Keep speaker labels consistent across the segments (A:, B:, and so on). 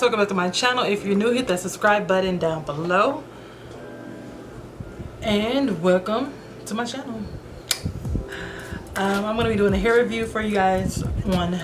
A: welcome back to my channel. If you're new, hit that subscribe button down below. And welcome to my channel. I'm going to be doing a hair review for you guys on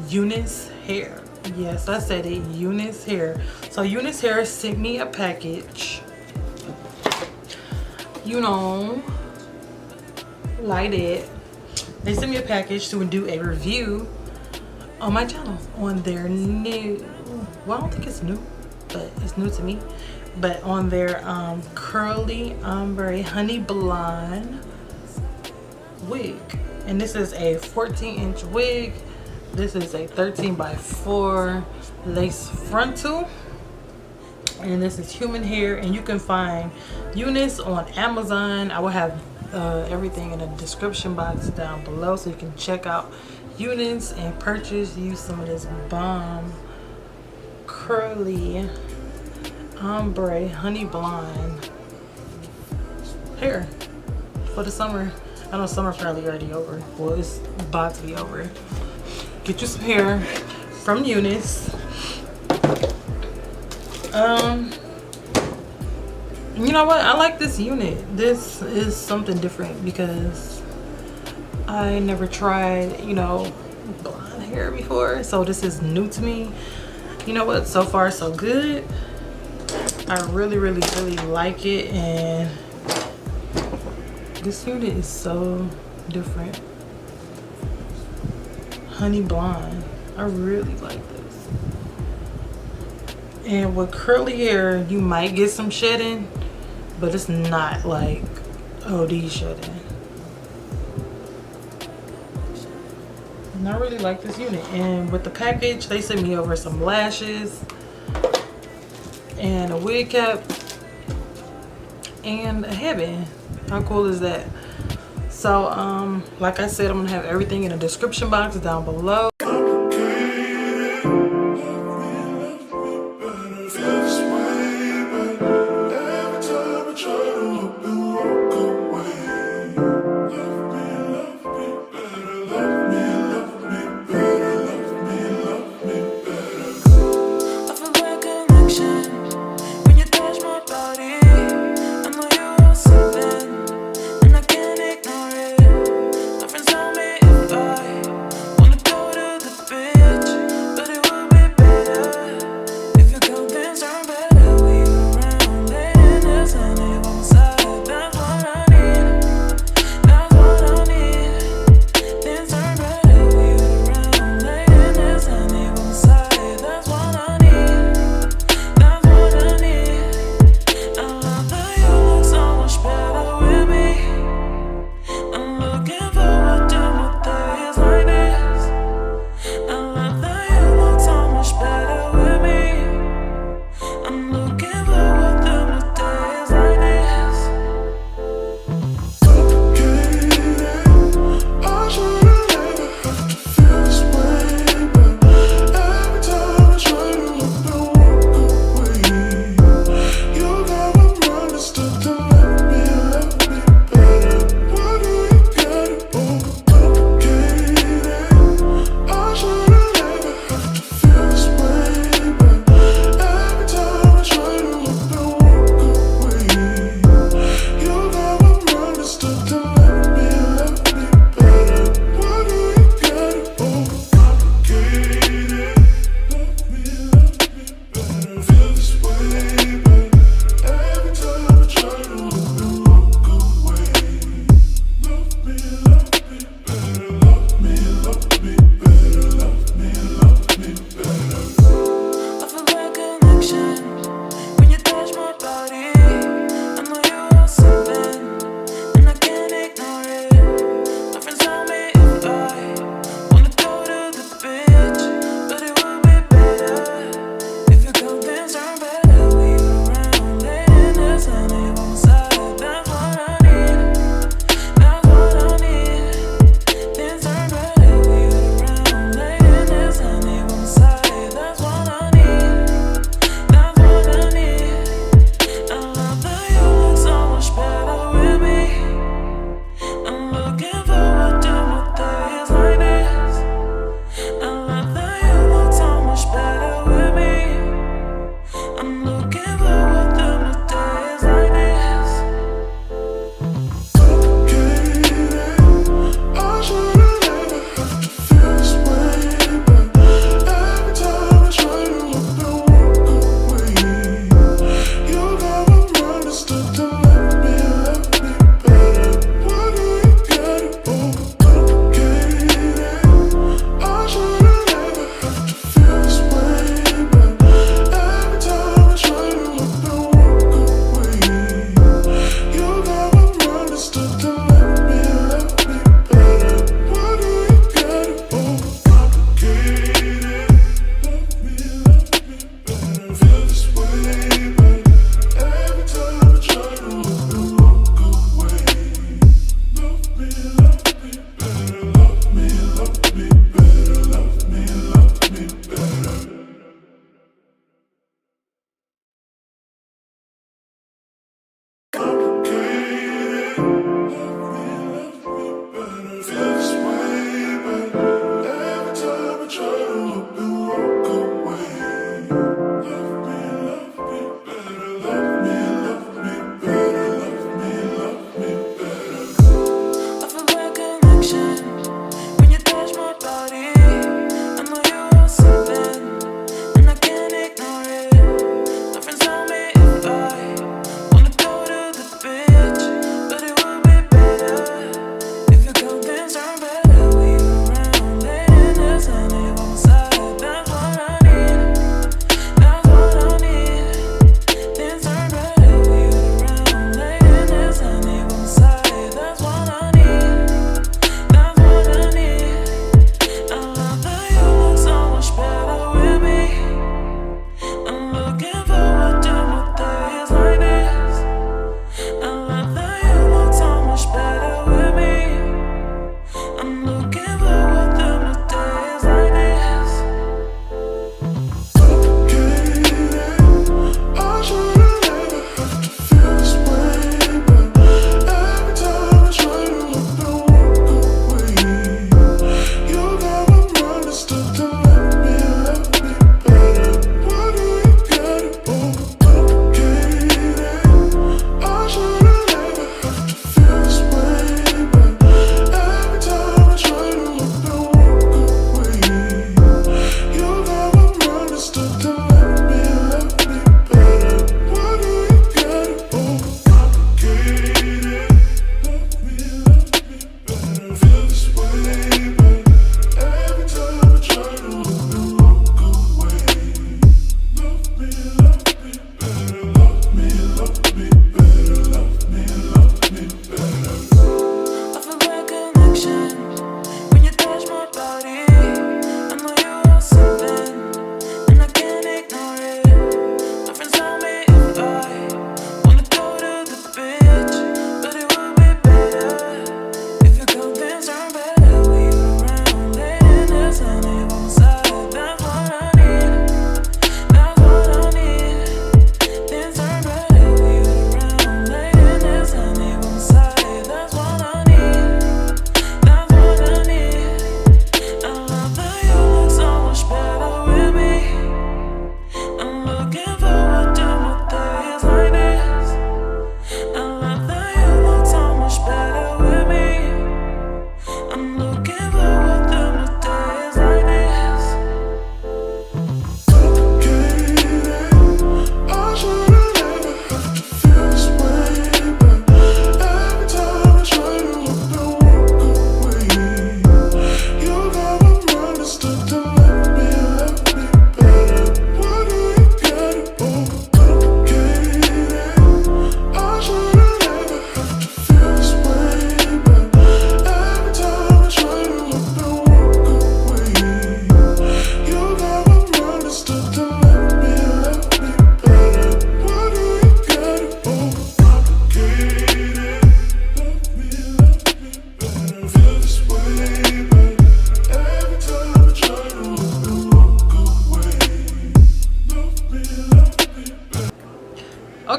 A: Unicehair. Yes, I said it, Unicehair. So Unicehair sent me a package. You know, like it. They sent me a package to do a review on my channel on their new, well, I don't think it's new, but it's new to me, but on their curly ombre honey blonde wig. And this is a 14-inch wig. This is a 13x4 lace frontal, and this is human hair. And you can find UNice on Amazon. I will have everything in the description box down below, so you can check out UNice and use some of this bomb curly ombre honey blonde hair for the summer. I know summer's probably already over. Well, it's about to be over. Get you some hair from UNice. You know what? I like this unit. This is something different because I never tried, you know, blonde hair before. So this is new to me. You know what? So far, so good. I really like it. And this unit is so different. Honey blonde. I really like this. And with curly hair, you might get some shedding, but it's not like OD shedding. And I really like this unit. And with the package, they sent me over some lashes and a wig cap and a headband. How cool is that? So like I said, I'm gonna have everything in the description box down below.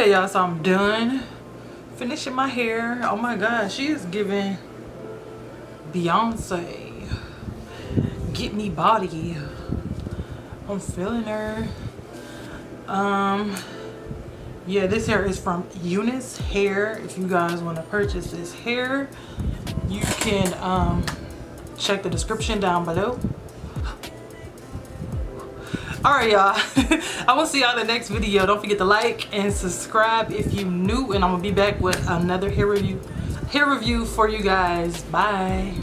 A: Okay, y'all, so I'm done finishing my hair. Oh my gosh, she is giving Beyonce. Get me body. I'm feeling her. Yeah, this hair is from Unicehair. If you guys want to purchase this hair, you can check the description down below. Alright, y'all. I will see y'all in the next video. Don't forget to like and subscribe if you new, and I'm gonna be back with another hair review for you guys. Bye.